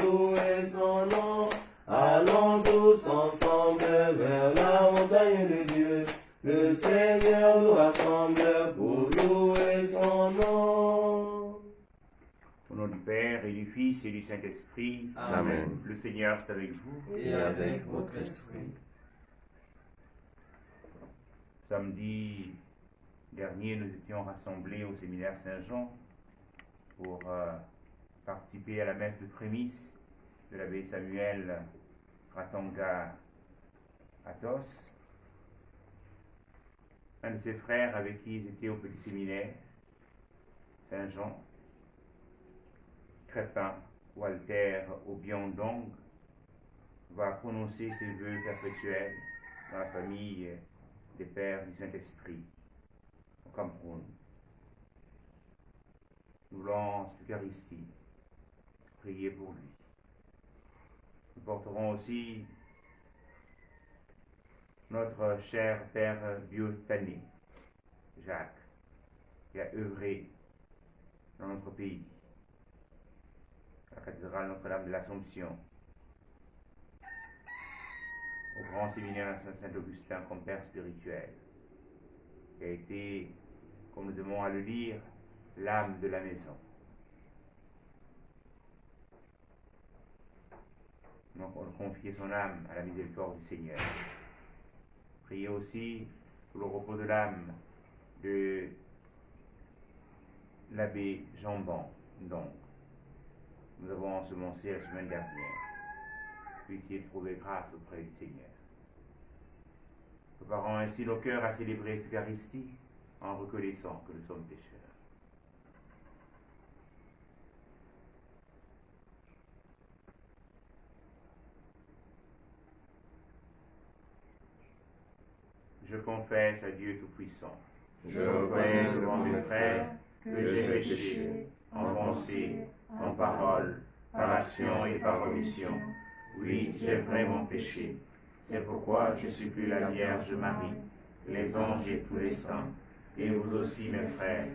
louer son nom. Allons tous ensemble vers la montagne de Dieu. Le Seigneur nous rassemble pour louer son nom. Au nom du Père et du Fils et du Saint-Esprit. Amen. Le Seigneur est avec vous. Et avec votre esprit. Samedi dernier, nous étions rassemblés au séminaire Saint-Jean pour participer à la messe de prémisse de l'abbé Samuel Ratanga Athos, un de ses frères avec qui ils étaient au petit séminaire Saint-Jean, Crépin Walter Obiondong, va prononcer ses vœux perpétuels dans la famille des Pères du Saint-Esprit au Cameroun. Nous voulons l'Eucharistie, prier pour lui. Nous porterons aussi notre cher Père Biotané, Jacques, qui a œuvré dans notre pays, à la cathédrale Notre-Dame de l'Assomption, au grand séminaire Saint-Augustin comme père spirituel, qui a été, comme nous aimons à le lire, l'âme de la maison. Donc on confie son âme à la miséricorde du Seigneur. Priez aussi pour le repos de l'âme de l'abbé Jean-Ban. Donc, nous avons ensemencé la semaine dernière. Puissiez trouver grâce auprès du Seigneur. Préparons ainsi nos cœurs à célébrer l'Eucharistie en reconnaissant que nous sommes pécheurs. Je confesse à Dieu Tout-Puissant. Je reconnais devant mes frères que j'ai péché en pensée, en parole, par action et par omission. Oui, j'ai vraiment péché. C'est pourquoi je supplie la Vierge Marie, les anges et tous les saints, et vous aussi mes frères,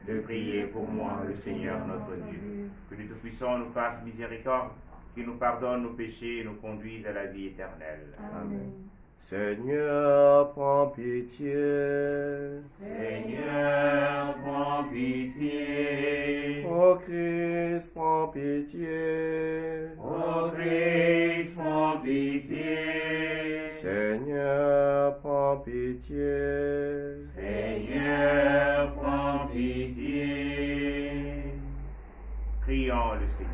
de prier pour moi, le Seigneur notre Dieu. Que le Tout-Puissant nous fasse miséricorde, qu'il nous pardonne nos péchés et nous conduise à la vie éternelle. Amen. Seigneur, prends pitié. Seigneur, prends pitié. Ô Christ, prends pitié. Ô Christ, prends pitié. Seigneur, prends pitié. Seigneur, prends pitié. Prions le Seigneur.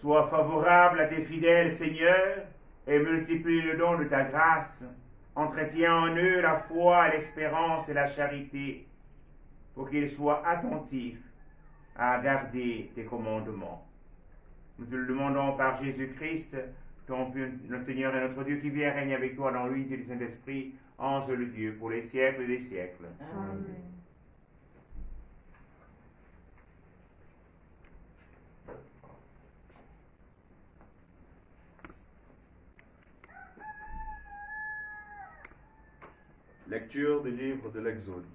Sois favorable à tes fidèles, Seigneur, et multiplie le don de ta grâce. Entretiens en eux la foi, l'espérance et la charité, pour qu'ils soient attentifs à garder tes commandements. Nous te le demandons par Jésus-Christ, notre Seigneur et notre Dieu, qui vient régner avec toi dans l'unité du Saint-Esprit, en seul Dieu, pour les siècles des siècles. Amen. Lecture du livre de l'Exode.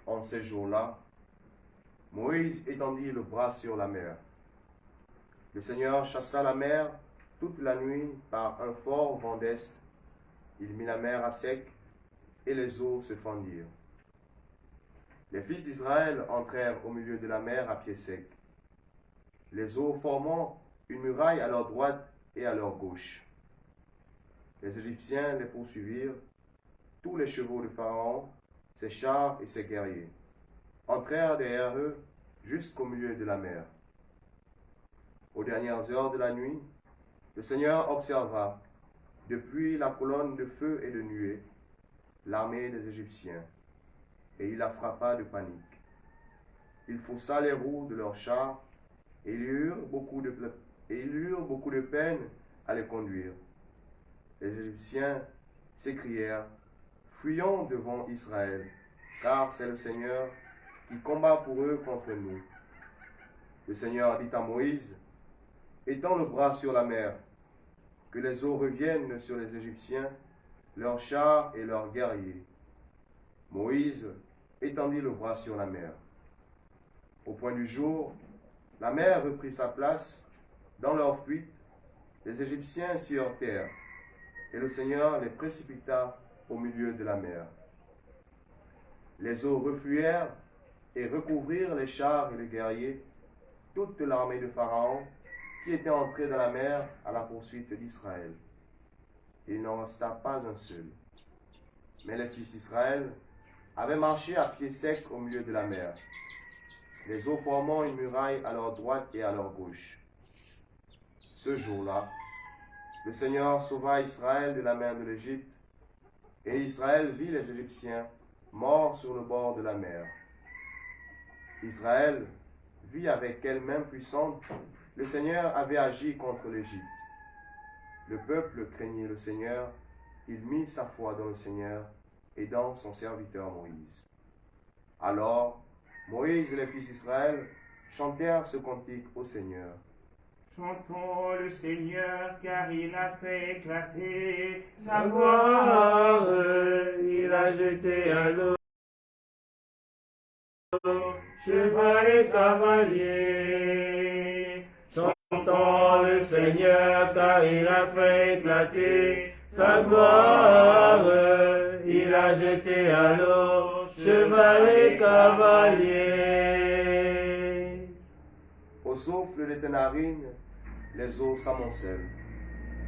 En ces jours-là, Moïse étendit le bras sur la mer. Le Seigneur chassa la mer toute la nuit par un fort vent d'est. Il mit la mer à sec et les eaux se fendirent. Les fils d'Israël entrèrent au milieu de la mer à pied sec, les eaux formant une muraille à leur droite et à leur gauche. Les Égyptiens les poursuivirent, tous les chevaux de Pharaon, ses chars et ses guerriers, entrèrent derrière eux jusqu'au milieu de la mer. Aux dernières heures de la nuit, le Seigneur observa, depuis la colonne de feu et de nuée, l'armée des Égyptiens, et il la frappa de panique. Il faussa les roues de leurs chars, et ils eurent beaucoup de peine à les conduire. Les Égyptiens s'écrièrent, « Fuyons devant Israël, car c'est le Seigneur qui combat pour eux contre nous. » Le Seigneur dit à Moïse, « Étends le bras sur la mer, que les eaux reviennent sur les Égyptiens, leurs chars et leurs guerriers. » Moïse étendit le bras sur la mer. Au point du jour, la mer reprit sa place. Dans leur fuite, les Égyptiens s'y heurtèrent, et le Seigneur les précipita au milieu de la mer. Les eaux refluèrent et recouvrirent les chars et les guerriers, toute l'armée de Pharaon, qui était entrée dans la mer à la poursuite d'Israël. Il n'en resta pas un seul. Mais les fils d'Israël avaient marché à pied sec au milieu de la mer, les eaux formant une muraille à leur droite et à leur gauche. Ce jour-là, le Seigneur sauva Israël de la main de l'Égypte, et Israël vit les Égyptiens morts sur le bord de la mer. Israël vit avec quelle main puissante le Seigneur avait agi contre l'Égypte. Le peuple craignit le Seigneur, il mit sa foi dans le Seigneur et dans son serviteur Moïse. Alors, Moïse et les fils d'Israël chantèrent ce cantique au Seigneur. Chantons le Seigneur, car il a fait éclater sa Gloire, il a jeté à l'eau cheval et cavalier. Chantons le Seigneur, car il a fait éclater sa gloire, il a jeté à l'eau cheval et cavalier. Au souffle de tes narines, les eaux s'amoncellent.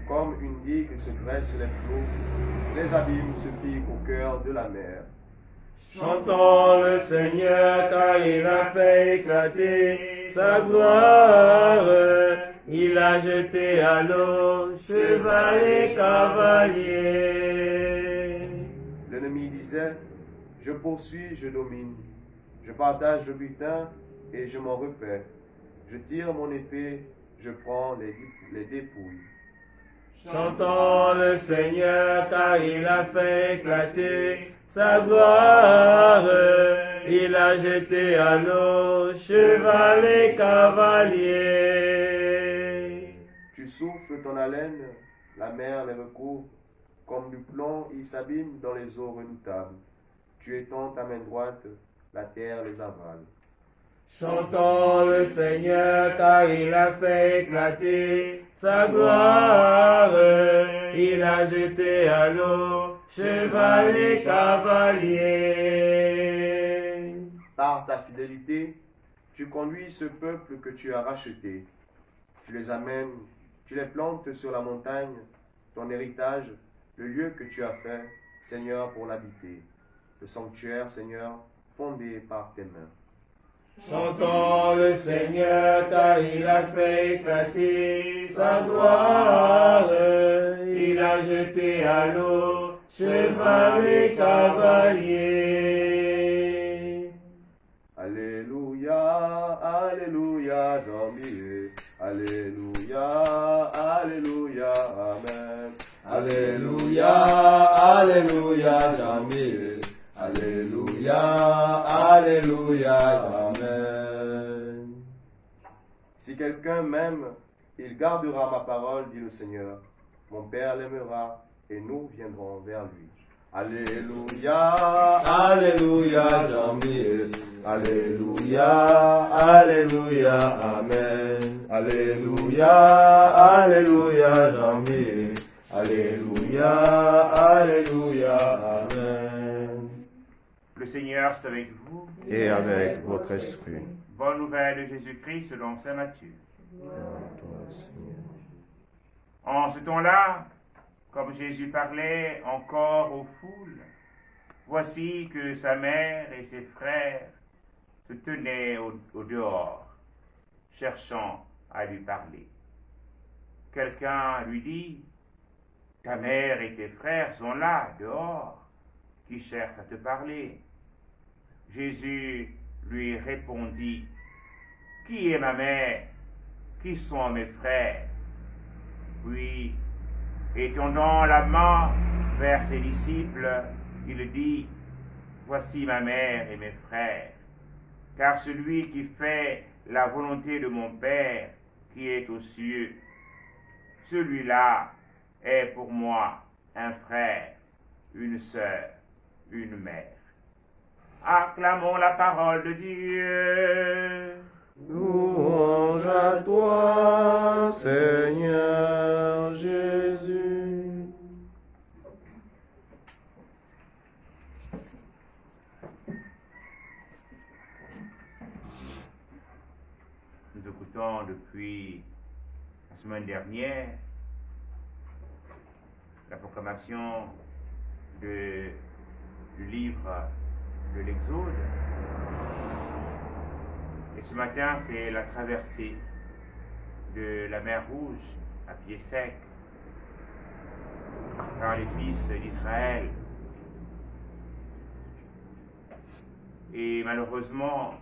Comme une digue se dressent les flots, les abîmes se fient au cœur de la mer. Chantons le Seigneur, car il a fait éclater sa gloire, il a jeté à l'eau cheval et cavalier. L'ennemi disait, je poursuis, je domine, je partage le butin et je m'en repais. Je tire mon épée, je prends les dépouilles. Chantons le Seigneur, car il a fait éclater sa gloire, il a jeté à l'eau cheval et cavalier. Tu souffles ton haleine, la mer les recouvre, comme du plomb ils s'abîment dans les eaux redoutables. Tu étends ta main droite, la terre les avale. Chantons le Seigneur, car il a fait éclater sa gloire, il a jeté à l'eau cheval et cavalier. Par ta fidélité, tu conduis ce peuple que tu as racheté. Tu les amènes, tu les plantes sur la montagne, ton héritage, le lieu que tu as fait, Seigneur, pour l'habiter. Le sanctuaire, Seigneur, fondé par tes mains. Chantons le Seigneur, car il a fait éclater sa gloire, il a jeté à l'eau cheval et cavalier. Alléluia, Alléluia, Jean-Mié. Alléluia, Alléluia, Amen. Alléluia, Alléluia, Jean-Mié. Alléluia, Alléluia, Amen. Si quelqu'un m'aime, il gardera ma parole, dit le Seigneur. Mon Père l'aimera et nous viendrons vers lui. Alléluia, Alléluia, Jean-Mié. Alléluia, Alléluia, Amen. Alléluia, Alléluia, Jean-Mié. Alléluia, Alléluia, Amen. Le Seigneur soit avec vous. et avec votre esprit. Bonne nouvelle de Jésus-Christ selon saint Matthieu. En ce temps-là, comme Jésus parlait encore aux foules, voici que sa mère et ses frères se tenaient au dehors, cherchant à lui parler. Quelqu'un lui dit, « Ta mère et tes frères sont là, dehors, qui cherchent à te parler. » Jésus lui répondit, « Qui est ma mère? Qui sont mes frères? » Puis, étendant la main vers ses disciples, il dit, « Voici ma mère et mes frères, car celui qui fait la volonté de mon Père qui est aux cieux, celui-là est pour moi un frère, une sœur, une mère. » Acclamons la parole de Dieu. Louange à toi, Seigneur Jésus. Nous écoutons depuis la semaine dernière la proclamation du livre de l'Exode. Et ce matin, c'est la traversée de la mer Rouge à pied sec par les fils d'Israël. Et malheureusement,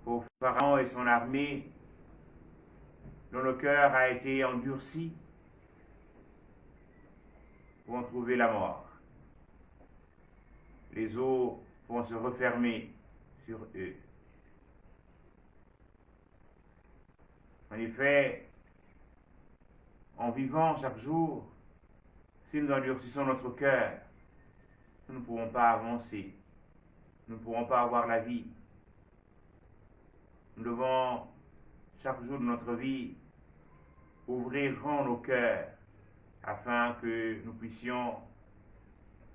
pour Pharaon et son armée, dont le cœur a été endurci, vont trouver la mort. Les eaux vont se refermer sur eux. En effet, en vivant chaque jour, si nous endurcissons notre cœur, nous ne pourrons pas avancer, nous ne pourrons pas avoir la vie. Nous devons, chaque jour de notre vie, ouvrir grand nos cœurs afin que nous puissions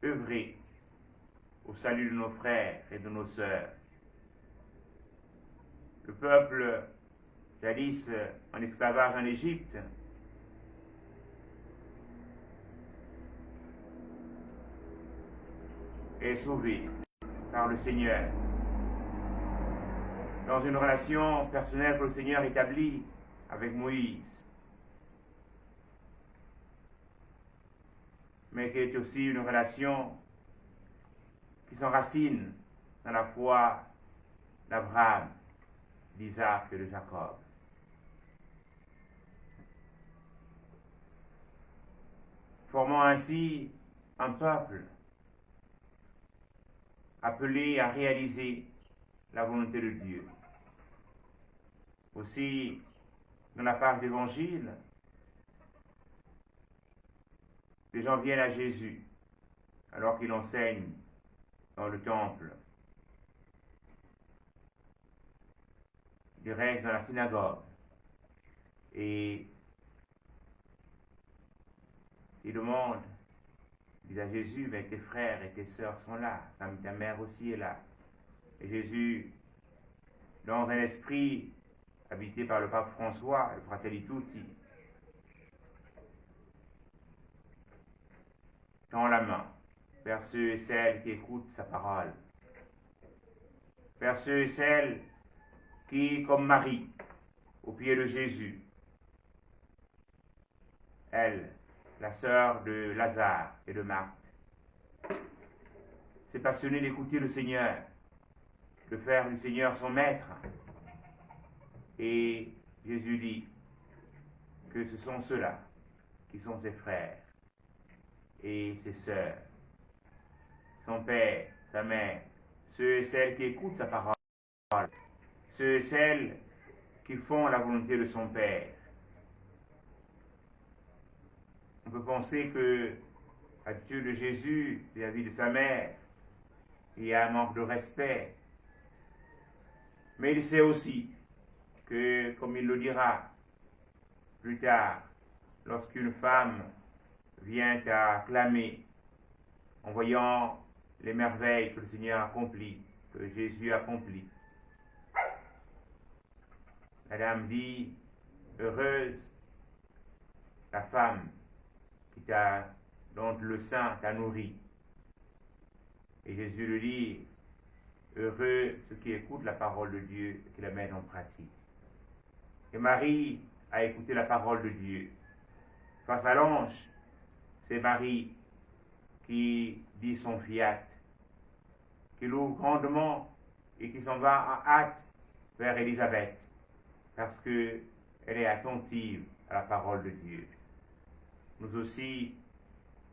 œuvrer au salut de nos frères et de nos sœurs. Le peuple, jadis en esclavage en Égypte, est sauvé par le Seigneur dans une relation personnelle que le Seigneur établit avec Moïse, mais qui est aussi une relation qui s'enracine dans la foi d'Abraham, d'Isaac et de Jacob. Formant ainsi un peuple appelé à réaliser la volonté de Dieu. Aussi, dans la page d'Évangile, les gens viennent à Jésus alors qu'il enseigne dans le temple, direct dans la synagogue, et ils demandent, disent à Jésus, mais tes frères et tes sœurs sont là, ta mère aussi est là. Et Jésus, dans un esprit habité par le pape François, le Fratelli Tutti, tend la main vers ceux et celles qui écoutent sa parole, vers ceux et celles qui, comme Marie, au pied de Jésus, elle, la sœur de Lazare et de Marthe, s'est passionnée d'écouter le Seigneur, de faire du Seigneur son maître. Et Jésus dit que ce sont ceux-là qui sont ses frères et ses sœurs, son père, sa mère, ceux et celles qui écoutent sa parole, ceux et celles qui font la volonté de son Père. On peut penser que l'attitude de Jésus vis-à-vis de sa mère, il y a un manque de respect. Mais il sait aussi que, comme il le dira plus tard, lorsqu'une femme vient à clamer en voyant les merveilles que le Seigneur accomplit, que Jésus accomplit, la dame dit, heureuse la femme dont le sein t'a nourri. Et Jésus le dit, heureux ceux qui écoutent la parole de Dieu et qui la mettent en pratique. Et Marie a écouté la parole de Dieu. Face à l'ange, c'est Marie qui dit son fiat, qui l'ouvre grandement et qui s'en va en hâte vers Élisabeth, parce qu'elle est attentive à la parole de Dieu. Nous aussi,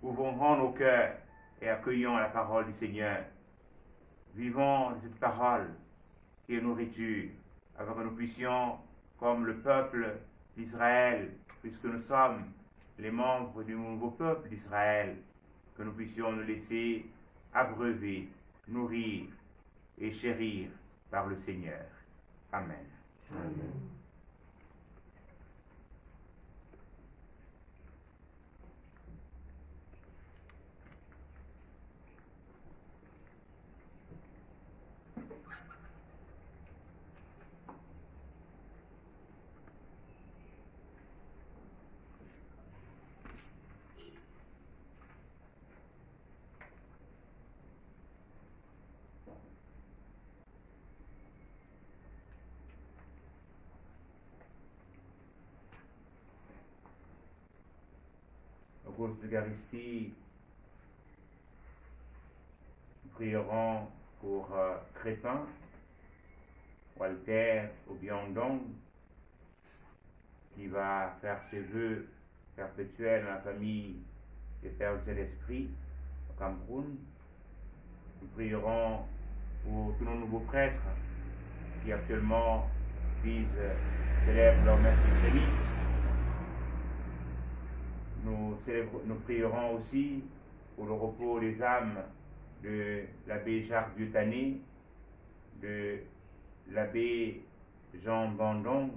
ouvrons grand nos cœurs et accueillons la parole du Seigneur. Vivons de cette parole qui est nourriture, afin que nous puissions, comme le peuple d'Israël, puisque nous sommes les membres du nouveau peuple d'Israël, que nous puissions nous laisser abreuver, nourrir et chérir par le Seigneur. Amen. Amen. Au cours de l'Eucharistie, nous prierons pour Crépin, Walter ou Biandong, qui va faire ses vœux perpétuels dans la famille des Pères de l'Esprit au Cameroun. Nous prierons pour tous nos nouveaux prêtres qui actuellement célèbrent leur messe de prémices. Nous prierons aussi pour le repos des âmes de l'abbé Jacques Dieu-Tané, de l'abbé Jean Bandong,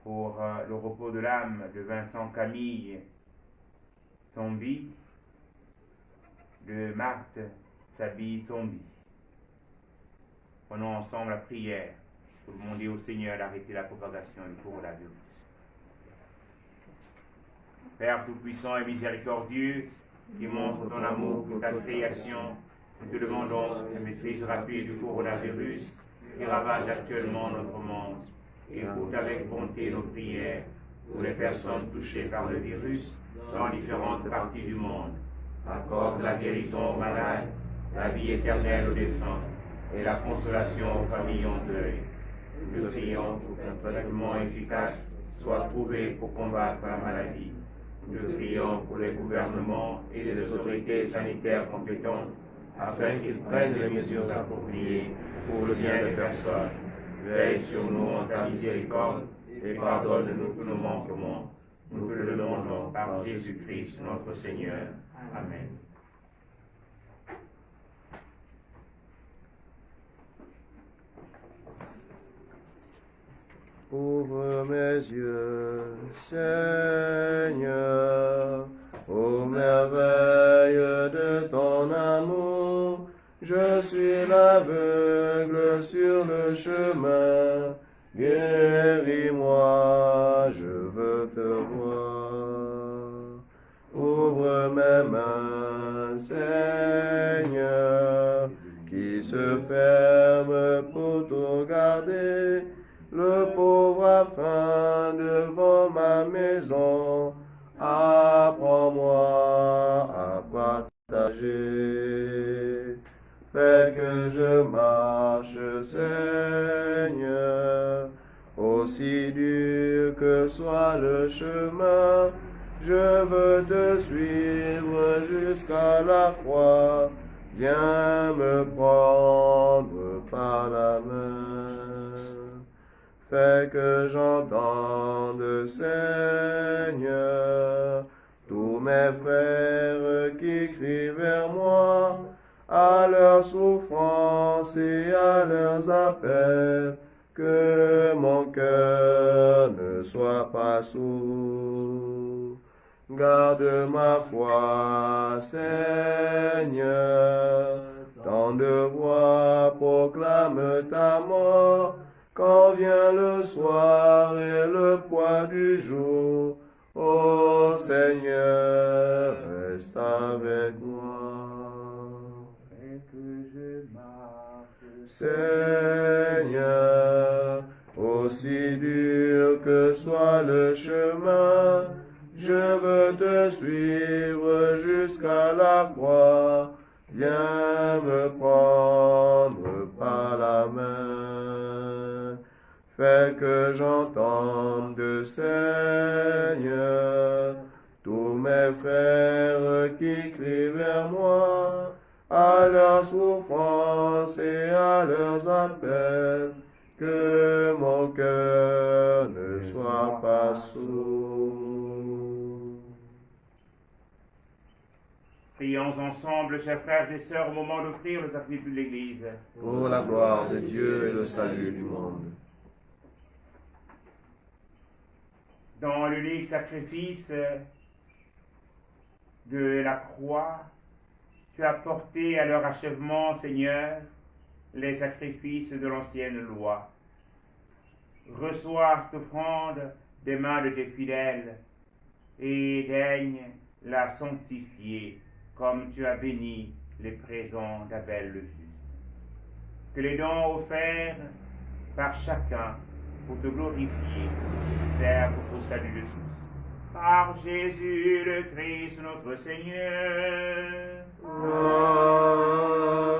pour le repos de l'âme de Vincent Camille Tombi, de Marthe Sabi Tombi. Prenons ensemble la prière pour demander au Seigneur d'arrêter la propagation du coronavirus. Père Tout-Puissant et Miséricordieux, qui montre ton amour pour ta création, nous te demandons la maîtrise rapide du coronavirus qui ravage actuellement notre monde. Écoute avec bonté nos prières pour les personnes touchées par le virus dans différentes parties du monde. Accorde la guérison aux malades, la vie éternelle aux défunts et la consolation aux familles en deuil. Nous prions pour qu'un traitement efficace soit trouvé pour combattre la maladie. Nous prions pour les gouvernements et les autorités sanitaires compétentes afin qu'ils prennent les mesures appropriées pour le bien des personnes. Veille sur nous en ta miséricorde et pardonne-nous tous nos manquements. Nous te le demandons par Jésus-Christ notre Seigneur. Amen. Ouvre mes yeux, Seigneur, aux merveilles de ton amour. Je suis l'aveugle sur le chemin. Guéris-moi, je veux te voir. Ouvre mes mains, Seigneur, qui se ferment pour te garder. Le pauvre a faim devant ma maison. Apprends-moi à partager. Fais que je marche, Seigneur, aussi dur que soit le chemin. Je veux te suivre jusqu'à la croix. Viens me prendre par la main. Fais que j'entende, Seigneur, tous mes frères qui crient vers moi, à leur souffrance et à leurs appels, que mon cœur ne soit pas sourd. Garde ma foi, Seigneur, tant de voix proclament ta mort. Quand vient le soir et le poids du jour, ô Seigneur, reste avec moi. Et que je marche, Seigneur, aussi dur que soit le chemin, je veux te suivre jusqu'à la croix. Viens me prendre par la main. Fais que j'entende, Seigneur, tous mes frères qui crient vers moi, à leur souffrance et à leurs appels, que mon cœur ne soit pas sourd. Prions ensemble, chers frères et sœurs, au moment d'offrir le sacrifice de l'Église. Pour la gloire de Dieu et le salut du monde. Dans l'unique sacrifice de la croix, tu as porté à leur achèvement, Seigneur, les sacrifices de l'ancienne loi. Reçois cette offrande des mains de tes fidèles et daigne la sanctifier comme tu as béni les présents d'Abel le juste. Que les dons offerts par chacun pour te glorifier servent au salut de tous. Par Jésus le Christ notre Seigneur.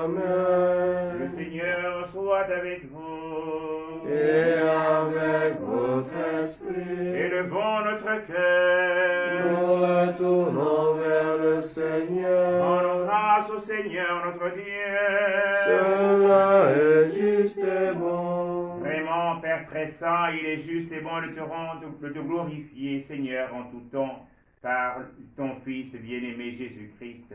Amen. Le Seigneur soit avec vous. Et avec votre esprit. Élevons notre cœur. Nous le tournons vers le Seigneur. Rendons grâce au Seigneur notre Dieu. Cela est juste et bon. Vraiment, Père très saint, il est juste et bon de te glorifier, Seigneur, en tout temps, par ton Fils bien-aimé Jésus-Christ.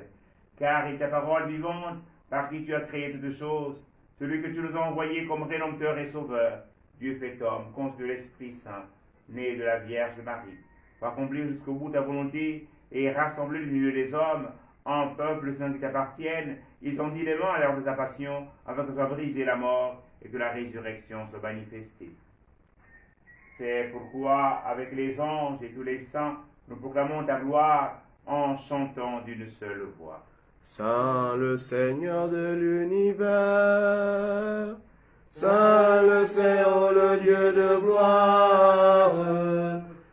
Car il est ta parole vivante, par qui tu as créé toutes choses, celui que tu nous as envoyé comme Rédempteur et Sauveur, Dieu fait homme, conçu de l'Esprit Saint, né de la Vierge Marie, pour accomplir jusqu'au bout ta volonté et rassembler du milieu des hommes en peuple saint qui t'appartiennent. Il tendit les mains à l'heure de ta passion, afin que soit brisée la mort et que la résurrection soit manifestée. C'est pourquoi, avec les anges et tous les saints, nous proclamons ta gloire en chantant d'une seule voix. Saint le Seigneur de l'univers, Saint le Seigneur, le Dieu de gloire,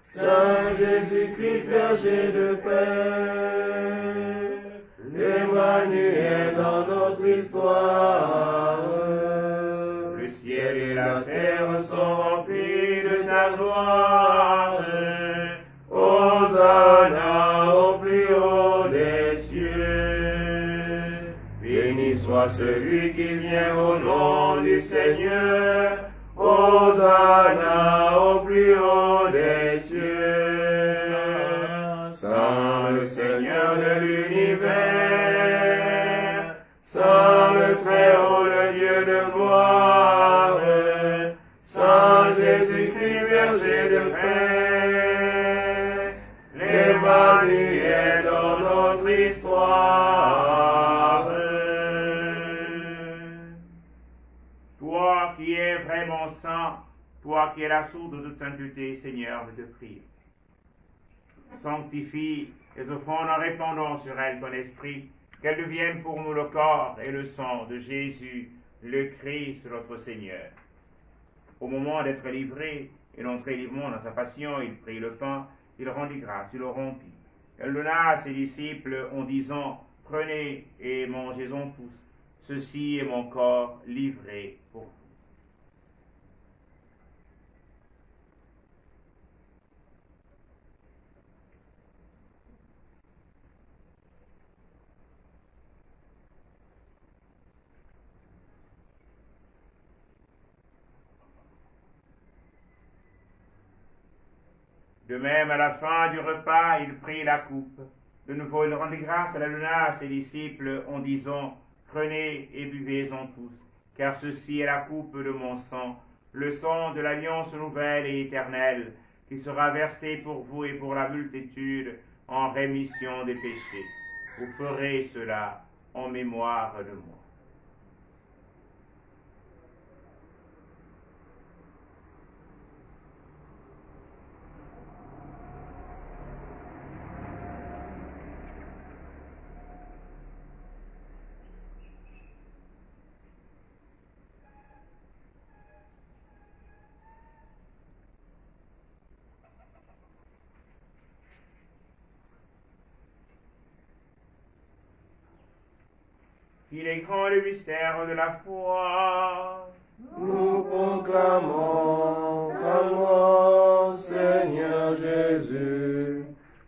Saint Jésus-Christ, berger de paix, Emmanuel dans notre histoire. Le ciel et la terre sont remplis de ta gloire. Hosanna au plus haut des cieux. Béni soit celui qui vient au nom du Seigneur. Hosanna au plus haut des cieux. Saint le Seigneur de l'univers, Saint le Très-Haut, le Dieu de gloire, Saint Jésus-Christ, berger de paix, l'Emmanuel dans notre histoire. Toi qui es vraiment saint, toi qui es la source de toute sainteté, Seigneur, je te prie. Sanctifie les offrandes en répandant sur elles ton esprit, qu'elles deviennent pour nous le corps et le sang de Jésus, le Christ, notre Seigneur. Au moment d'être livré et d'entrer librement dans sa passion, il prit le pain, il rendit grâce, il le rompit. Elle donna à ses disciples en disant, prenez et mangez-en tous, ceci est mon corps livré pour vous. De même, à la fin du repas, il prit la coupe. De nouveau, il rendit grâce, à la donna à ses disciples en disant, prenez et buvez-en tous, car ceci est la coupe de mon sang, le sang de l'alliance nouvelle et éternelle, qui sera versé pour vous et pour la multitude en rémission des péchés. Vous ferez cela en mémoire de moi. Il est grand le mystère de la foi. Nous proclamons ta mort, Seigneur Jésus.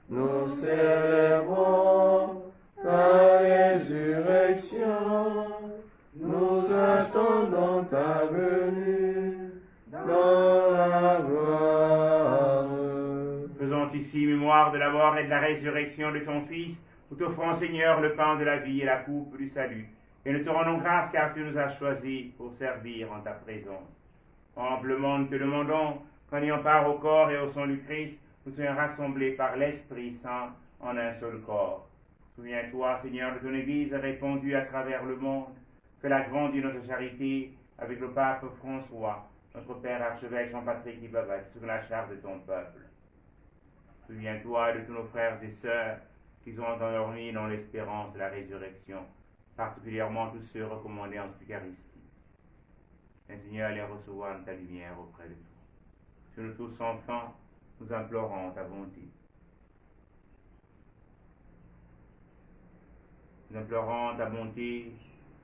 Nous célébrons ta résurrection. Nous attendons ta venue dans la gloire. Faisons ici mémoire de la mort et de la résurrection de ton Fils, Nous t'offrons, Seigneur, le pain de la vie et la coupe du salut, et nous te rendons grâce car tu nous as choisis pour servir en ta présence. Amplement, nous te demandons qu'en ayant part au corps et au sang du Christ, nous soyons rassemblés par l'Esprit Saint en un seul corps. Souviens-toi, Seigneur, de ton Église répandue à travers le monde. Fais-la grandir notre charité avec le pape François, notre Père archevêque Jean-Patrick Ibabat, sous la charge de ton peuple. Souviens-toi de tous nos frères et sœurs qui sont endormis dans l'espérance de la résurrection, particulièrement tous ceux recommandés en Eucharistie. Et Seigneur, les recevoir dans ta lumière auprès de toi. Sur nous tous enfants, nous implorons ta bonté. Nous implorons ta bonté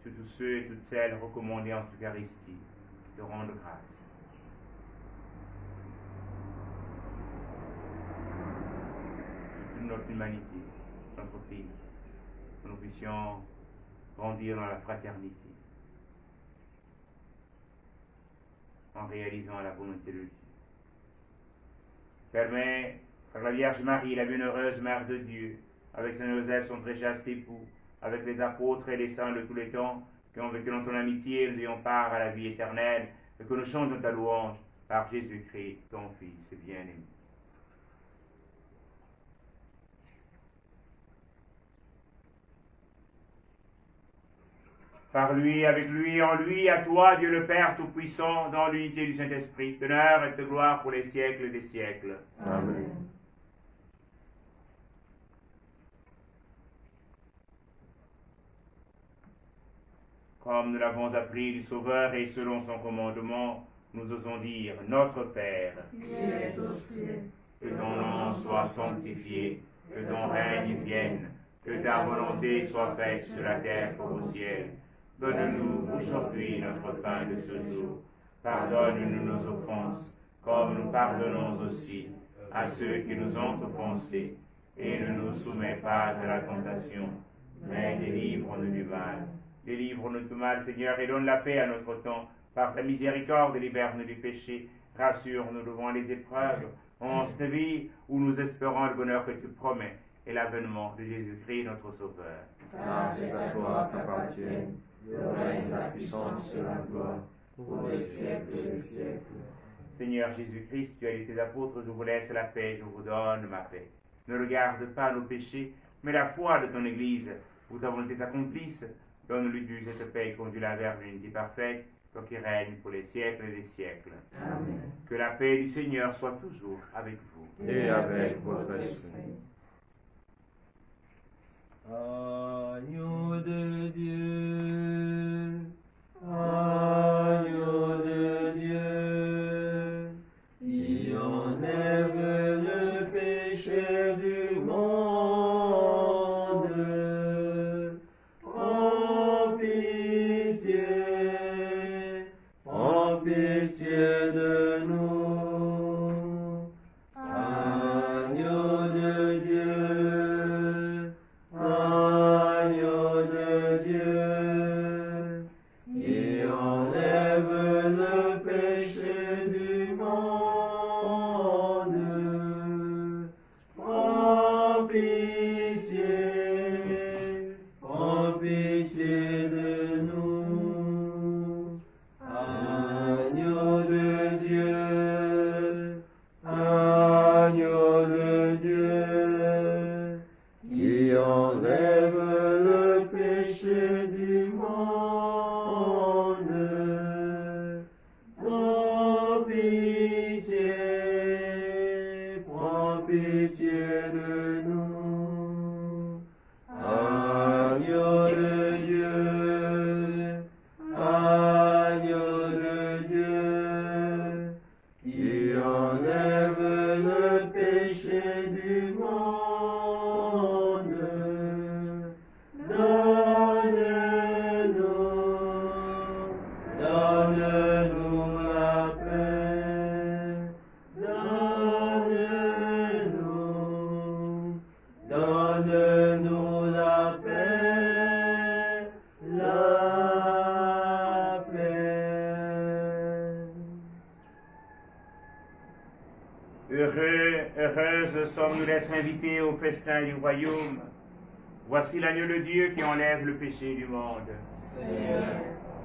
sur tous ceux et toutes celles recommandés en Eucharistie, te rendre grâce. Sur toute notre humanité, notre pays, que nous puissions grandir dans la fraternité, en réalisant la volonté de Dieu. Permets, par la Vierge Marie, la bienheureuse Mère de Dieu, avec Saint Joseph, son très chaste époux, avec les apôtres et les saints de tous les temps, qui ont vécu dans ton amitié, nous ayons part à la vie éternelle, et que nous chantons ta louange par Jésus-Christ, ton Fils bien-aimé. Par lui, avec lui, en lui, à toi, Dieu le Père Tout-Puissant, dans l'unité du Saint-Esprit, d'honneur et de gloire pour les siècles des siècles. Amen. Comme nous l'avons appris du Sauveur et selon son commandement, nous osons dire, Notre Père, qui es aux cieux, que ton nom soit sanctifié, que ton règne vienne, que ta volonté soit faite sur la terre comme au ciel. Donne-nous aujourd'hui notre pain de ce jour. Pardonne-nous nos offenses, comme nous pardonnons aussi à ceux qui nous ont offensés. Et ne nous soumets pas à la tentation, mais délivre-nous du mal. Délivre-nous du mal, Seigneur, et donne la paix à notre temps. Par ta miséricorde, libère-nous du péché. Rassure-nous devant les épreuves. En cette vie où nous espérons le bonheur que tu promets et l'avènement de Jésus-Christ, notre Sauveur. Car c'est à toi qu'appartiennent le règne, la puissance et la gloire, pour les siècles des siècles. Seigneur Jésus-Christ, tu as dit tes apôtres, je vous laisse la paix, je vous donne ma paix. Ne regarde pas nos péchés, mais la foi de ton Église, où ta volonté s'accomplisse. Donne-lui cette paix et conduis-la vers l'unité parfaite, toi qui règne pour les siècles des siècles. Amen. Que la paix du Seigneur soit toujours avec vous. Et avec votre esprit. Agneau de Dieu, agneau de Dieu, qui enlève le péché du monde, prends pitié de nous. Agneau de Dieu, agneau de Dieu, qui enlève le péché du monde, prends pitié de nous. Agneau de Dieu, agneau de Dieu, qui enlève le péché du monde, prends pitié de nous. Agneau de Dieu, agneau de Dieu, qui enlève le péché du monde, donne-nous la paix, donne-nous la paix, la paix. Heureuses sommes-nous d'être invités au festin du royaume. Voici l'agneau de Dieu qui enlève le péché du monde. Seigneur,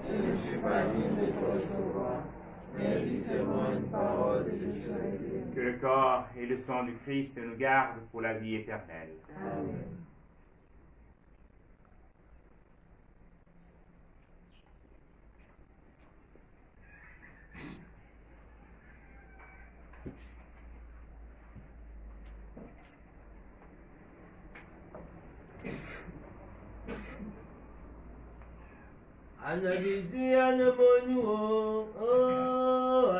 je ne suis pas digne de te recevoir, mais dis seulement une parole et je serai guéri. Que le corps et le sang du Christ nous gardent pour la vie éternelle. Amen. Anabiti anamonu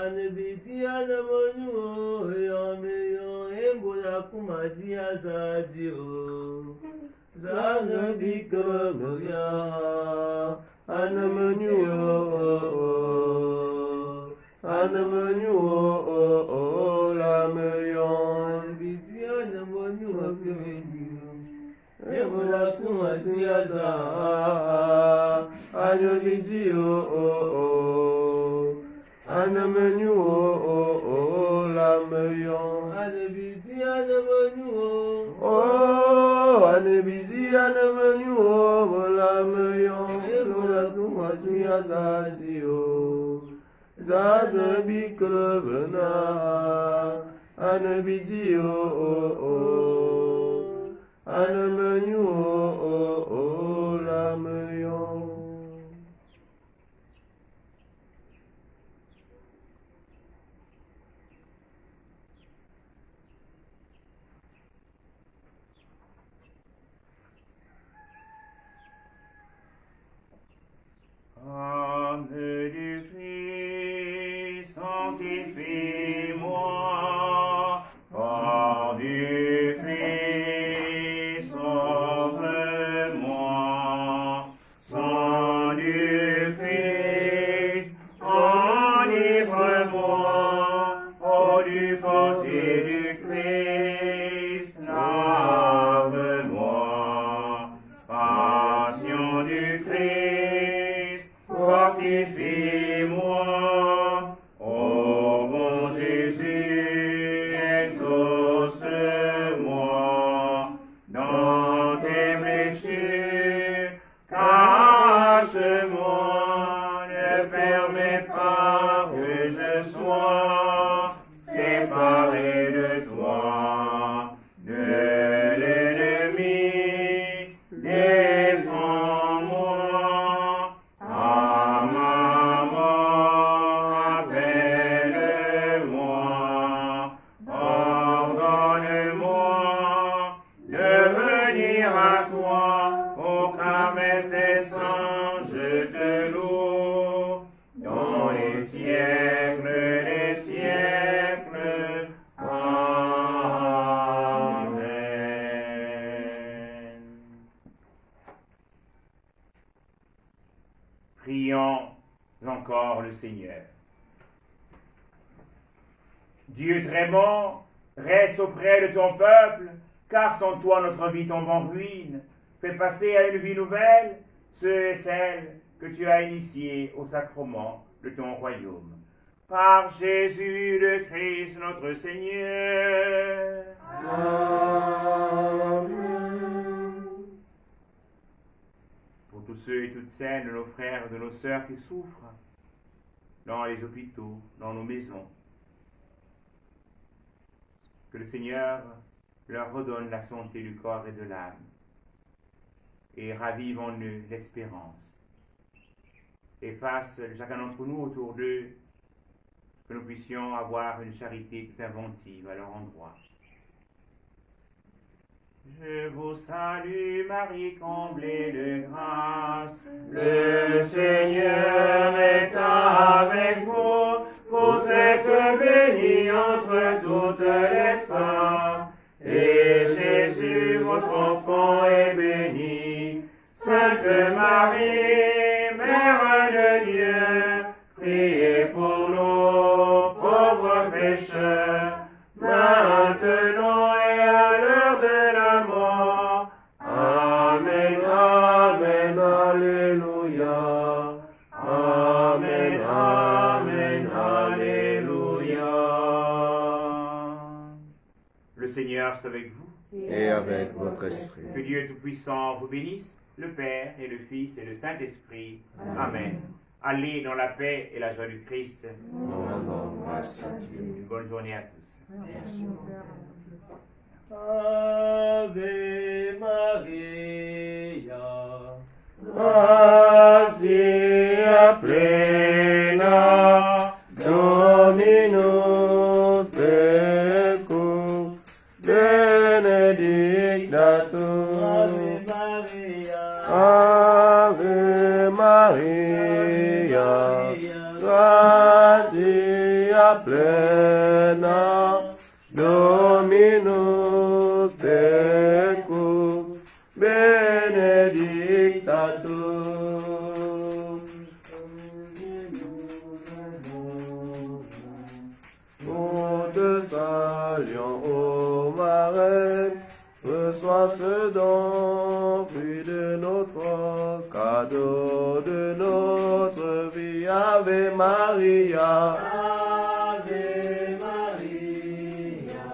anabiti anamonu yameyo ebola kumati azadi o zanabi kromoya anamonu lameyo anabiti anamonu ebola kumati azadi Anabiti anamenu lameyon. Anabiti anamenu anabiti anamenu lameyon. Ebola kumasi azasio. Zadabi krevena anabiti anamenu lameyon. Âme du Christ, sanctifie-moi. Corps du Christ, sauve-moi. Sang du Christ, enivre-moi. Eau du côté du Christ, lave-moi. Passion du Christ, fortifie-moi, ô bon Jésus, exauce-moi dans tes blessures, cache-moi, ne permets pas que je sois séparé de toi, de l'ennemi, défends-moi. Prions encore le Seigneur. Dieu très bon, reste auprès de ton peuple, car sans toi notre vie tombe en ruine. Fais passer à une vie nouvelle ceux et celles que tu as initiés au sacrement de ton royaume. Par Jésus le Christ notre Seigneur. Amen. Pour tous ceux et toutes celles de nos frères et de nos sœurs qui souffrent dans les hôpitaux, dans nos maisons, que le Seigneur leur redonne la santé du corps et de l'âme et ravive en eux l'espérance et fasse chacun d'entre nous autour d'eux que nous puissions avoir une charité toute inventive à leur endroit. Je vous salue Marie, comblée de grâce. Le Seigneur est avec vous. Vous êtes bénie entre toutes les femmes. Et Jésus, votre enfant, est béni. Sainte Marie, Mère de Dieu, priez pour nous, pauvres pécheurs, maintenant et à l'heure de la mort. Amen, Amen, Alléluia. Amen, Amen, Alléluia. Le Seigneur soit avec vous. et avec votre esprit. Que Dieu Tout-Puissant vous bénisse, le Père et le Fils et le Saint-Esprit. Amen. Allez dans la paix et la joie du Christ. Nous rendons grâce à Dieu. Une bonne journée à tous. Merci, mon Père. Ave Maria, Gratia plena, Dominus tecum, benedicta tu. Ave Maria, Ave Maria, gratia plena, Dominus tecum, benedicta tu. Nous te saluons, ô Marie, reçois ce don, fruit de notre cadeau, de notre vie. Ave Maria, Ave Maria,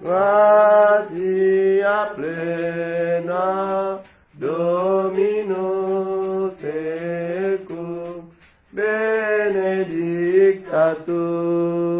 gratia plena, Dominus tecum, benedicta tu.